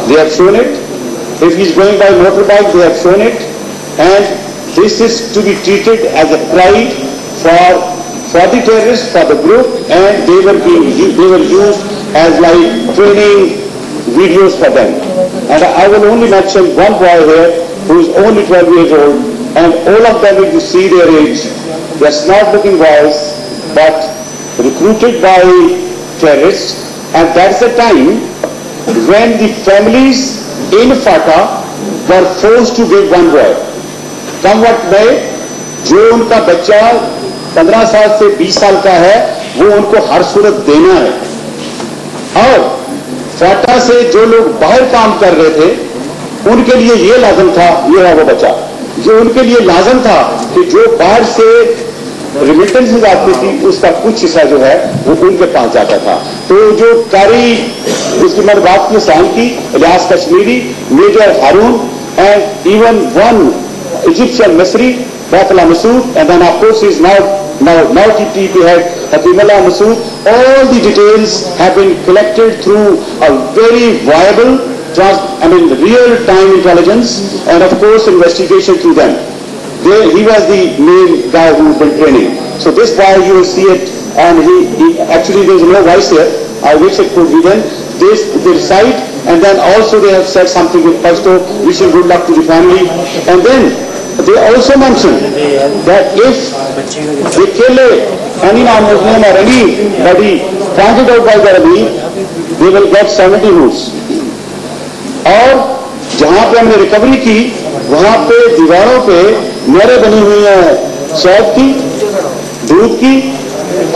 they have shown it. If he's going by motorbike, they have shown it. And this is to be treated as a pride for the terrorists, for the group, and they were used as like training videos for them. And I will only mention one boy here who is only 12 years old, and all of them, if you see their age, they are smart-looking boys, but recruited by terrorists. And that's the time when the families in FATA were forced to give one boy. कम वक्त में जो उनका बच्चा 15 साल से 20 साल का है, वो उनको हर सूरत देना है. और फाटा से जो लोग बाहर काम कर रहे थे, उनके लिए ये लाजम था, ये है वो बच्चा, जो उनके लिए लाजम था कि जो बाहर से रिमिटेंसेस आती थी, उसका कुछ हिस्सा जो है वो उनके पास जाता था. तो जो कारी, उसकी मैंने बात की साइन की, Ilyas Kashmiri, major Haroon, and even one Egyptian Misri, Batala Masood, and then of course he is now TTP head Hatimullah Masood. All the details have been collected through a very viable, real-time intelligence, and of course investigation through them. He was the main guy who has been training. So this boy, you will see it, and he actually there is no voice here. I wish it could be then. They recite, and then also they have said something with Pashto, wishing good luck to the family. And then they also mentioned that if they kill any non-Muslim or anybody pointed out by the enemy, they will get 70 rules. और जहाँ पे हमने recovery की, वहाँ पे दीवारों पे मेरे बनी हुई हैं शहद की, दूध की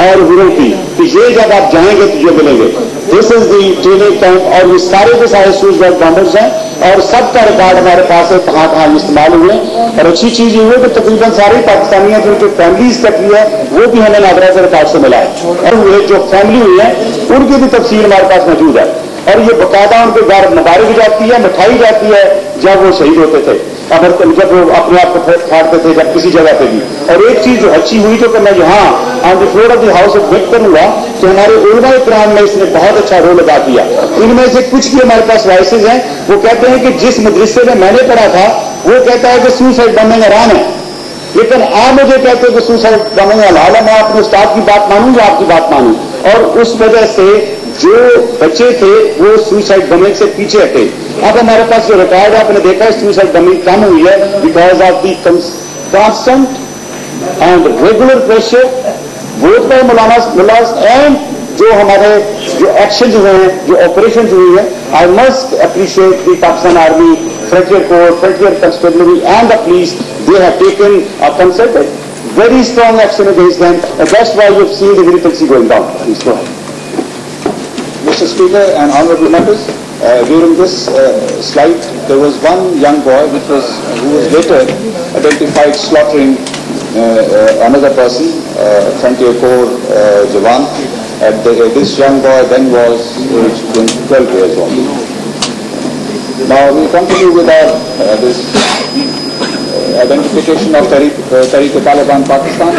और गुरों की, कि ये जब आप जाएंगे तो ये मिलेंगे. This is the training camp, और ये सारे के सारे सूजबर्ग बॉम्बर्स हैं, और सबका रिकॉर्ड हमारे पास है कहाँ कहाँ इस्तेमाल हुए. और अच्छी चीज ये हुई कि तकरीबन सारे पाकिस्तानियों की जो फैमिलीज तक हुई है, वो भी हमें नागरा से रिकॉर्ड से मिला है. और वो जो फैमिली हुई है, उनकी भी तफसील हमारे पास मौजूद है. और ये बाकायदा उनके घर मुबारक जाती है, मिठाई जाती है जब वो शहीद होते थे, जब वो अपने आप को फाड़ते थे, जब किसी जगह पे भी. और एक चीज जो अच्छी हुई, जो कि मैं यहाँ on the floor of the house of करूंगा, तो हमारे उलमा इकराम में इसने बहुत अच्छा रोल अदा किया. इनमें से कुछ भी हमारे पास वॉइसेज हैं. वो कहते हैं कि जिस मदरसे में मैंने पढ़ा था, वो कहता है कि सुसाइड बमिंग हराम है, लेकिन आप मुझे कहते हो कि सुसाइड बमिंग हलाल है. मैं अपने उस्ताद की बात मानूं या आपकी बात मानूं? और उस वजह से जो बच्चे थे वो सुसाइड बमिंग से पीछे हटे. अब हमारे पास जो रिकॉर्ड है, आपने देखा है सुसाइड बमिंग कम हुई है because of the constant and regular pressure both by मुलाज एंड जो हमारे जो एक्शन हुए हैं, जो ऑपरेशन हुई है. I must appreciate the Pakistan army, frontier corps, frontier constabulary and the police. They have taken a concerted very strong action against them, and that's why you've seen the militancy going down. Please go ahead. Mr. Speaker and honourable members, during this slide, there was one young boy who was later identified slaughtering another person, Frontier Corps Jawan. This young boy then was aged 12 years old. Now we continue with our this identification of Tehreek-e-Taliban Pakistan.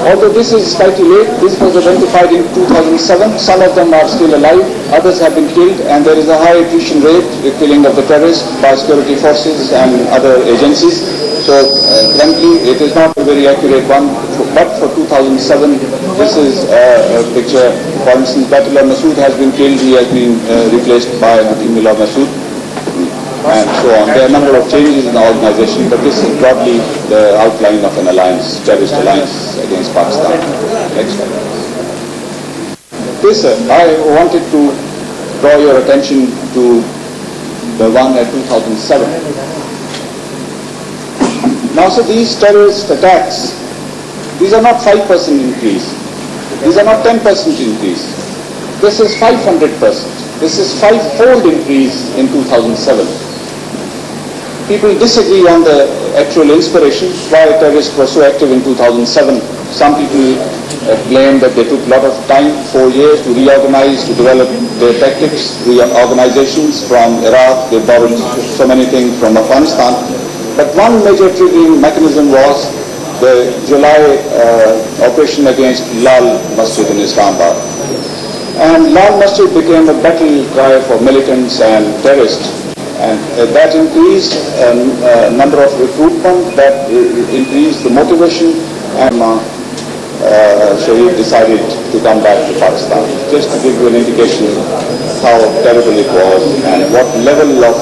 Although this is slightly late, this was identified in 2007. Some of them are still alive, others have been killed, and there is a high attrition rate, the killing of the terrorists by security forces and other agencies. So frankly, it is not a very accurate one, but for 2007, this is a picture. For instance, Batala Masood has been killed, he has been replaced by Hatimullah Masood, and so on. There are a number of changes in the organization, but this is broadly the outline of an alliance, terrorist alliance against Pakistan. Next slide. This, I wanted to draw your attention to the one at 2007. Now, so these terrorist attacks, these are not 5% increase. These are not 10% increase. This is 500%. This is 5-fold increase in 2007. People disagree on the actual inspiration why terrorists were so active in 2007. Some people claim that they took a lot of time, 4 years, to reorganize, to develop their tactics, reorganizations from Iraq. They borrowed so many things from Afghanistan. But one major triggering mechanism was the July operation against Lal Masjid in Islamabad. And Lal Masjid became a battle cry for militants and terrorists. And that increased number of recruitment, that increased the motivation, and Sharif decided to come back to Pakistan. Just to give you an indication how terrible it was and what level of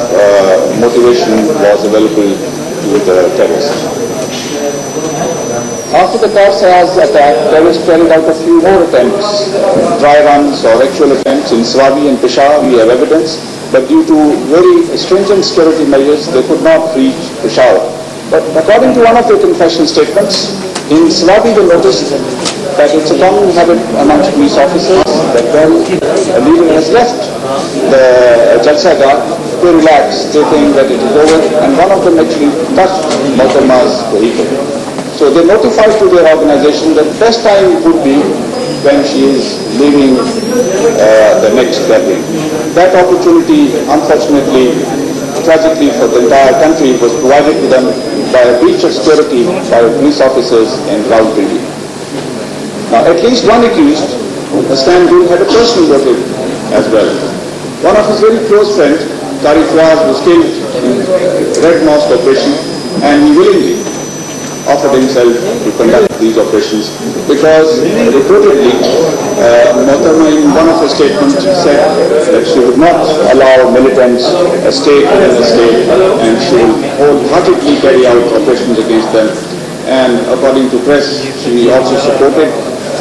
motivation was available to the terrorists. After the Karsayaz attack, terrorists carried out a few more attempts, dry runs or actual attempts in Swabi and Peshawar. We have evidence, but due to very stringent security measures, they could not reach Peshawar. But according to one of their confession statements, in Swabi they noticed that it's a common habit amongst police officers that when a leader has left the Jalsagah, they relax, they think that it is over, and one of them actually touched Mohtarma's vehicle. So they notified to their organization that the best time would be when she is leaving the next gathering. That opportunity, unfortunately, tragically for the entire country, was provided to them by a breach of security by police officers in Rawalpindi. Now, at least one accused, Stan Gul, had a personal motive as well. One of his very close friends, Qari Fawaz, was killed in Red Mosque operation, and he willingly offered himself to conduct these operations because reportedly Mohtarma in one of her statements said that she would not allow militants a stake in the state and she will wholeheartedly carry out operations against them. And according to press, she also supported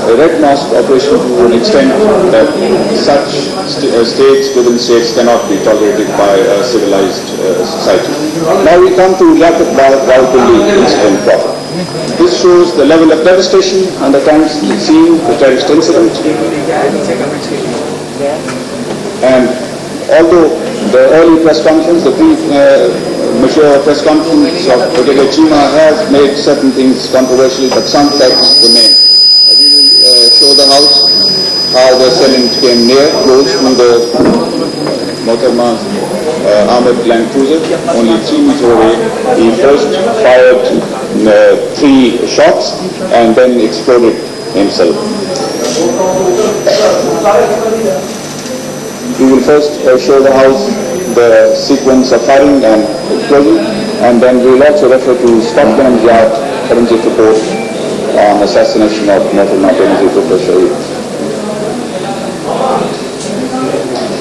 a Red Mosque operation to an extent that such states within states cannot be tolerated by a civilized society. Now we come to Rawalpindi incident proper. This shows the level of devastation on the crime scene, the terrorist incident. And although the early press conference, the mature press conference of Brigadier Chima has made certain things controversial, but some facts remain. Show the house, how the assailant came near, close to the Mohtarma's armored Land Cruiser, only 3 meters away. He first fired 3 shots and then exploded himself. We will first show the house, the sequence of firing and explosion, and then we will also refer to Scotland Yard forensic report on assassination of Mohtarma Benazir Bhutto Sharif.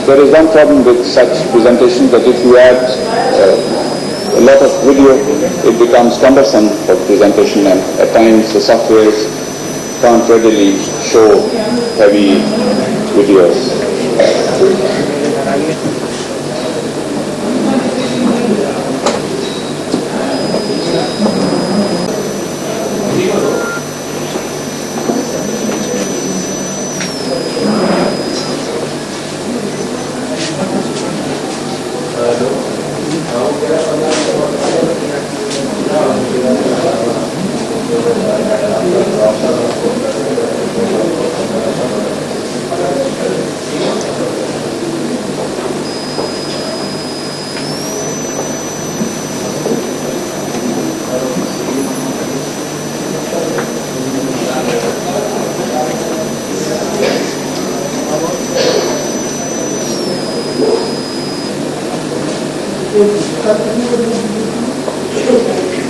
There is one problem with such presentation, that if you add a lot of video, it becomes cumbersome for presentation, and at times the softwares can't readily show heavy videos.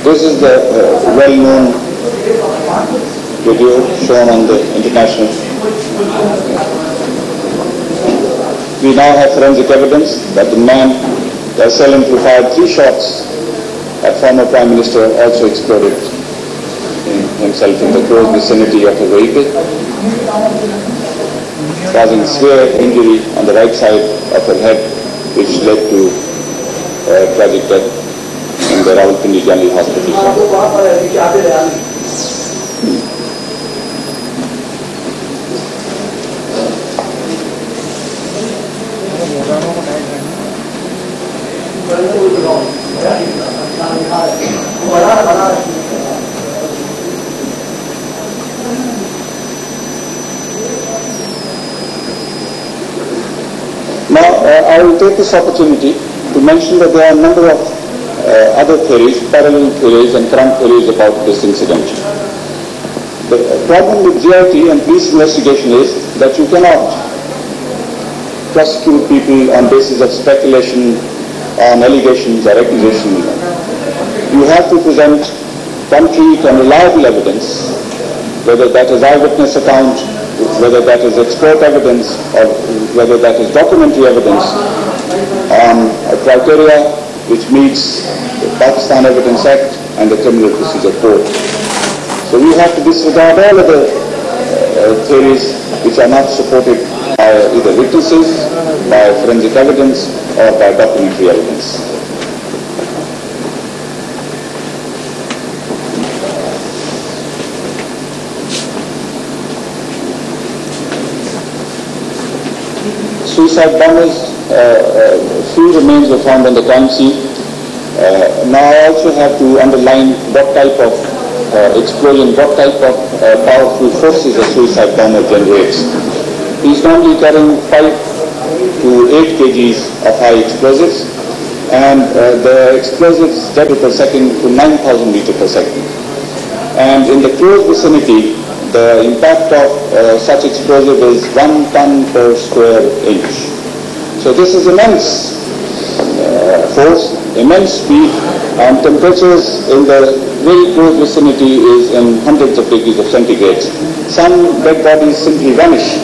This is the well-known video shown on the international. We now have forensic evidence that the man, the assailant who fired 3 shots at former Prime Minister, also exploded himself in the close vicinity of a vehicle, causing severe injury on the right side of her head, which led to tragic death in the Rawalpindi General Hospital. Now, I will take this opportunity to mention that there are a number of other theories, parallel theories and current theories about this incident. The problem with GIT and police investigation is that you cannot prosecute people on basis of speculation, on allegations or accusation. You have to present concrete and reliable evidence, whether that is eyewitness account, whether that is expert evidence, or whether that is documentary evidence on a criteria which meets the Pakistan Evidence Act and the Criminal Procedure Code. So we have to disregard all other theories which are not supported by either witnesses, by forensic evidence, or by documentary evidence. Suicide bombers, few remains were found on the crime scene. Now I also have to underline what type of explosion, what type of powerful forces a suicide bomber generates. He's normally carrying 5 to 8 kgs of high explosives, and the explosives get per second to 9,000 meters per second. And in the close vicinity, the impact of such explosive is 1 ton per square inch. So this is immense force, immense speed, and temperatures in the very close vicinity is in hundreds of degrees of centigrade. Some dead bodies simply vanish.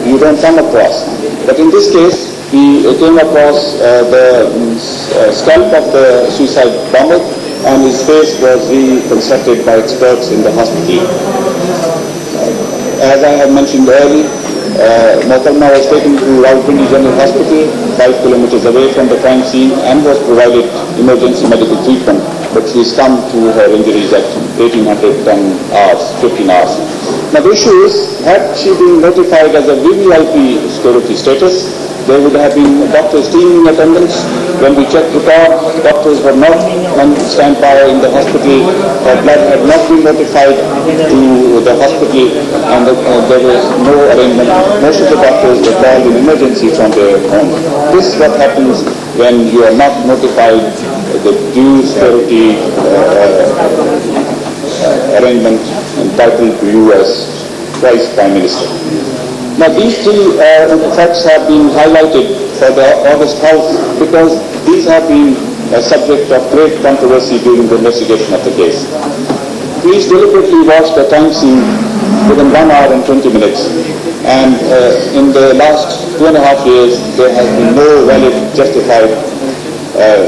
You don't come across. But in this case, we came across the scalp of the suicide bomber, and his face was reconstructed by experts in the hospital. As I have mentioned earlier, Mohtama was taken to Rawalpindi General Hospital, 5 kilometers away from the crime scene, and was provided emergency medical treatment, but she succumbed to her injuries at 1810 hours, 15 hours. Now the issue is, had she been notified as a VVIP security status, there would have been doctors' team in attendance. When we checked records, doctors were not on standby in the hospital. Her blood had not been notified to the hospital, and there was no arrangement. Most of the doctors were called in emergency from their home. This is what happens when you are not notified the due security arrangement entitled to you as twice Prime Minister. Now these 3 facts have been highlighted for the August House because these have been a subject of great controversy during the investigation of the case. Police deliberately watched the crime scene within 1 hour and 20 minutes, and in the last 2.5 years there has been no valid, justified,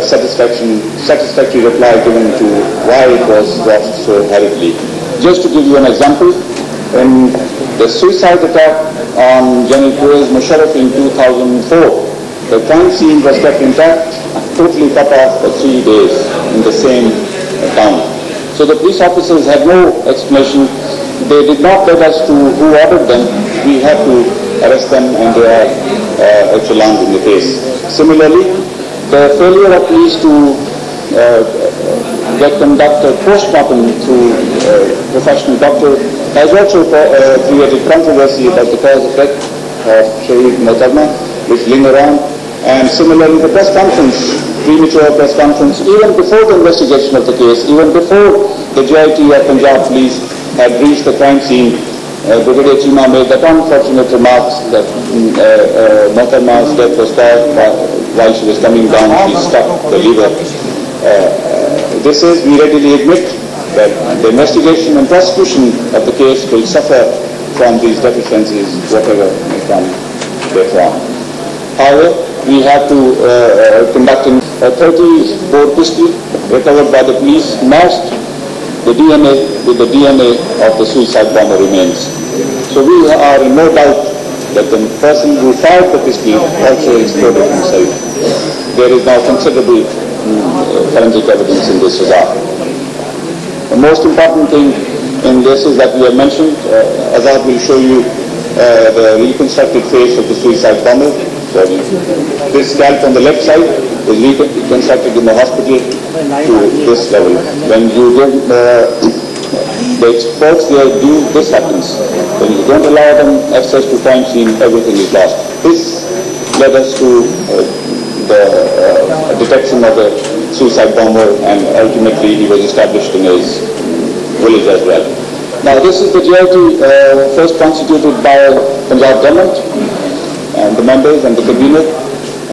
satisfactory reply given to why it was watched so hurriedly. Just to give you an example, in the suicide attack on General Pervez Musharraf in 2004, the crime scene was kept intact, totally cut off for 3 days in the same town. So the police officers had no explanation. They did not let us to who ordered them. We had to arrest them, and they are exiled in the case. Similarly, the failure of police to conduct a post-mortem through professional doctor has also created controversy about the cause of death of Shaheed Mohtama, which linger on. And similarly, the press conference, premature press conference, even before the investigation of the case, even before the JIT of Punjab Police had reached the crime scene, Brigadier Cheema made that unfortunate remarks that Mohtama's death was caused while she was coming down, she struck the lever. This is, we readily admit, that the investigation and prosecution of the case will suffer from these deficiencies, whatever may come therefrom. However, we have to conduct a 30-bore pistol recovered by the police, matched the DNA with the DNA of the suicide bomber remains. So we are in no doubt that the person who fired the pistol also exploded himself. There is now considerable forensic evidence in this regard. The most important thing in this is that we have mentioned, Azad will show you the reconstructed face of the suicide bomber. So this scalp on the left side is reconstructed in the hospital to this level. When you give the experts their due, this happens. When you don't allow them access to crime scene, everything is lost. This led us to the detection of the suicide bomber, and ultimately he was established in his village as well. Now this is the JIT first constituted by Punjab government, and the members and the convener.